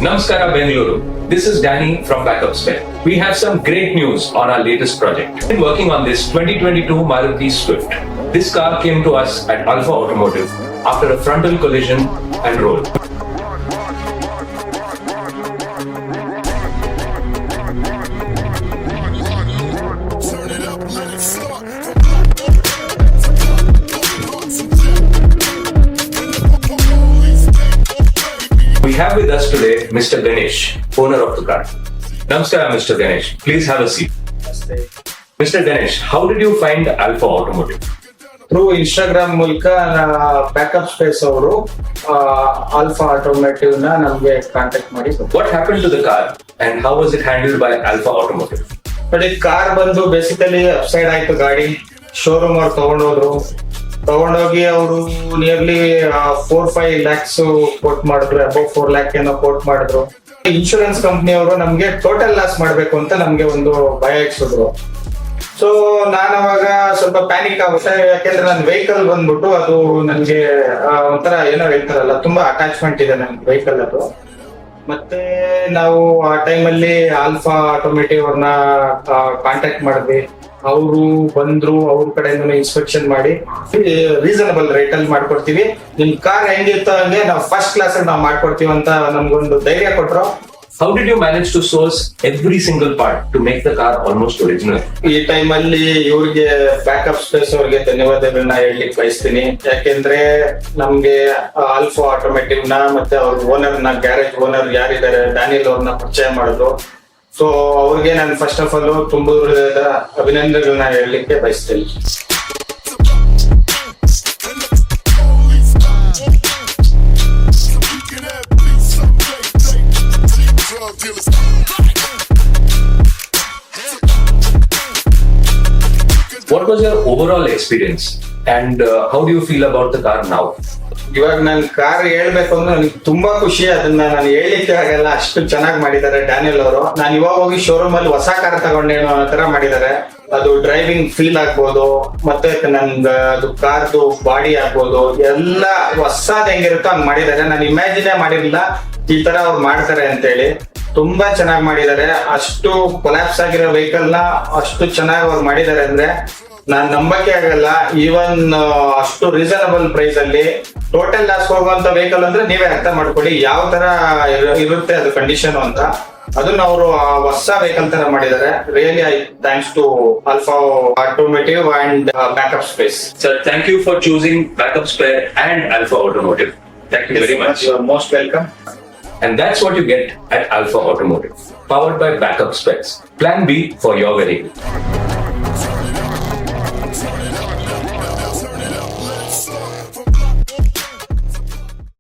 Namaskara Bengaluru. This is Danny from Backup Spare. We have some great news on our latest project. We've been working on this 2022 Maruti Swift. This car came to us at Alpha Automotive after a frontal collision and roll. We have with us today Mr. Ganesh, owner of the car. Namaskara, Mr. Ganesh. Please have a seat. Mr. Ganesh, how did you find Alpha Automotive? Through Instagram ಮೂಲಕ backup space ಅವರು alpha automotive ನ ನಮ್ಗೆ contact ಮಾಡಿ What happened to the car and how was it handled by Alpha Automotive? But ಈ car ಬಂದು basically upside ಆಯ್ತು ಗಾಡಿ. Showroom ಅವ್ರು ತಗೊಂಡೋಗಿ ಅವರು ನಿಯರ್ಲಿ 4-5 lakhs ಕೋಟ್ ಮಾಡಿದ್ರು, ಅಬೌವ್ 4 lakh ಏನೋ ಕೋಟ್ ಮಾಡಿದ್ರು. ಇನ್ಶೂರೆನ್ಸ್ ಕಂಪ್ನಿ ಅವರು ನಮ್ಗೆ ಟೋಟಲ್ ಲಾಸ್ ಮಾಡ್ಬೇಕು ಅಂತ ನಮ್ಗೆ ಒಂದು ಭಯ ಇಕ್ಸಿದ್ರು. ಸೊ ನಾನು ಅವಾಗ ಸ್ವಲ್ಪ ಪ್ಯಾನಿಕ್ ಆಗುತ್ತೆ, ಯಾಕೆಂದ್ರೆ ನನ್ನ ವೆಹಿಕಲ್ ಬಂದ್ಬಿಟ್ಟು ಅದು ನನ್ಗೆ ಒಂಥರ ಏನೋ ಹೇಳ್ತಾರಲ್ಲ, ತುಂಬಾ ಅಟ್ಯಾಚ್ಮೆಂಟ್ ಇದೆ ನನ್ ವೆಹಿಕಲ್ ಅದು. ಮತ್ತೆ ನಾವು ಆ ಟೈಮಲ್ಲಿ ಆಲ್ಫಾ ಆಟೋಮೇಟಿವ್ ಅವ್ರನ್ನ ಕಾಂಟ್ಯಾಕ್ಟ್ ಮಾಡಿದ್ವಿ. ಅವರು ಬಂದ್ರು, ಅವ್ರ ಕಡೆಯಿಂದ ಇನ್ಸ್ಪೆಕ್ಷನ್ ಮಾಡಿ ರೀಸನಬಲ್ ರೇಟ್ ಅಲ್ಲಿ ಮಾಡ್ಕೊಡ್ತೀವಿ, ನಿಮ್ ಕಾರ್ ಹೆಂಗಿತ್ತು ಹಂಗೆ ನಾವು ಫಸ್ಟ್ ಕ್ಲಾಸ್ ಅಲ್ಲಿ ನಾವು ಮಾಡ್ಕೊಡ್ತೀವಿ ಅಂತ ನಮ್ಗೊಂದು ಧೈರ್ಯ ಕೊಟ್ರು. How did you manage to source every single part to make the car almost original? ಈ ಟೈಮಲ್ಲಿ ಇವ್ರಿಗೆ ಬ್ಯಾಕಪ್ ಸ್ಪೇಸ್ ಅವ್ರಿಗೆ ಧನ್ಯವಾದಗಳನ್ನ ಹೇಳಲಿಕ್ಕೆ ಬಯಸ್ತೀನಿ. ಯಾಕೆಂದ್ರೆ ನಮ್ಗೆ ಆಲ್ಫಾ ಆಟೋಮೇಟಿವ್ ನ ಮತ್ತೆ ಅವ್ರ ಓನರ್ ನ, ಗ್ಯಾರೇಜ್ ಓನರ್ ಯಾರಿದ್ದಾರೆ ಡ್ಯಾನಿಯಲ್ ಅವ್ರನ್ನ ಪರಿಚಯ ಮಾಡಿದ್ರು. ಸೊ ಅವ್ರಿಗೆ ನಾನು ಫಸ್ಟ್ ಆಫ್ ಆಲ್ ತುಂಬಾ ಅಭಿನಂದನೆಗಳನ್ನ ಹೇಳಲಿಕ್ಕೆ ಬಯಸ್ತೀನಿ. What was your overall experience and how do you feel about the car now? ಇವಾಗ ನನ್ ಕಾರ್ ಹೇಳ್ಬೇಕು ಅಂದ್ರೆ ನನಗೆ ತುಂಬಾ ಖುಷಿ. ಅದನ್ನ ನಾನು ಹೇಳಲಿಕ್ಕೆ ಆಗಲ್ಲ, ಅಷ್ಟು ಚೆನ್ನಾಗಿ ಮಾಡಿದ್ದಾರೆ ಡ್ಯಾನಿಯಲ್ ಅವರು. ನಾನು ಇವಾಗ ಹೋಗಿ ಶೋರೂಮ್ ಅಲ್ಲಿ ಹೊಸ ಕಾರ್ ತಗೊಂಡೇನೋ ಆ ತರ ಮಾಡಿದ್ದಾರೆ. ಅದು ಡ್ರೈವಿಂಗ್ ಫೀಲ್ ಆಗ್ಬೋದು, ಮತ್ತೆ ಅದು ಕಾರ್ದು ಬಾಡಿ ಆಗ್ಬೋದು, ಎಲ್ಲ ಹೊಸದ್ ಹೆಂಗಿರುತ್ತೋ ಹಂಗ್ ಮಾಡಿದ್ದಾರೆ. ನಾನು ಇಮ್ಯಾಜಿನೇ ಮಾಡಿರ್ಲಿಲ್ಲ ಈ ತರ ಅವ್ರು ಮಾಡ್ತಾರೆ ಅಂತ ಹೇಳಿ. ತುಂಬಾ ಚೆನ್ನಾಗಿ ಮಾಡಿದ್ದಾರೆ. ಅಷ್ಟು ಕೊಲ್ಯಾಪ್ಸ್ ಆಗಿರೋ ವೆಹಿಕಲ್ ನ ಅಷ್ಟು ಚೆನ್ನಾಗಿ ಅವ್ರು ಮಾಡಿದ್ದಾರೆ ಅಂದ್ರೆ ನಾನ್ ನಂಬಕ್ಕೆ ಆಗಲ್ಲ. ಈವನ್ ಅಷ್ಟು ರೀಸನಬಲ್ ಪ್ರೈಸ್ ಅಲ್ಲಿ ಟೋಟಲ್ ಲಾಸ್ ಹೋಗುವಂತ ವೆಹಿಕಲ್ ಅಂದ್ರೆ ನೀವೇ ಅರ್ಥ ಮಾಡ್ಕೊಳ್ಳಿ ಯಾವ ತರ ಇರುತ್ತೆ ಅದು ಕಂಡೀಷನ್ ಅಂತ. ಅದನ್ನ ಅವರು ಹೊಸ ವೆಹಿಕಲ್ ತರ ಮಾಡಿದ್ದಾರೆ. Really I thanks to Alpha Automotive and backup space. Sir, thank you for choosing Backup Spare and Alpha Automotive. Thank you very much. Most welcome. And that's what you get at Alpha Automotive, powered by Backup Spares. Plan B for your vehicle.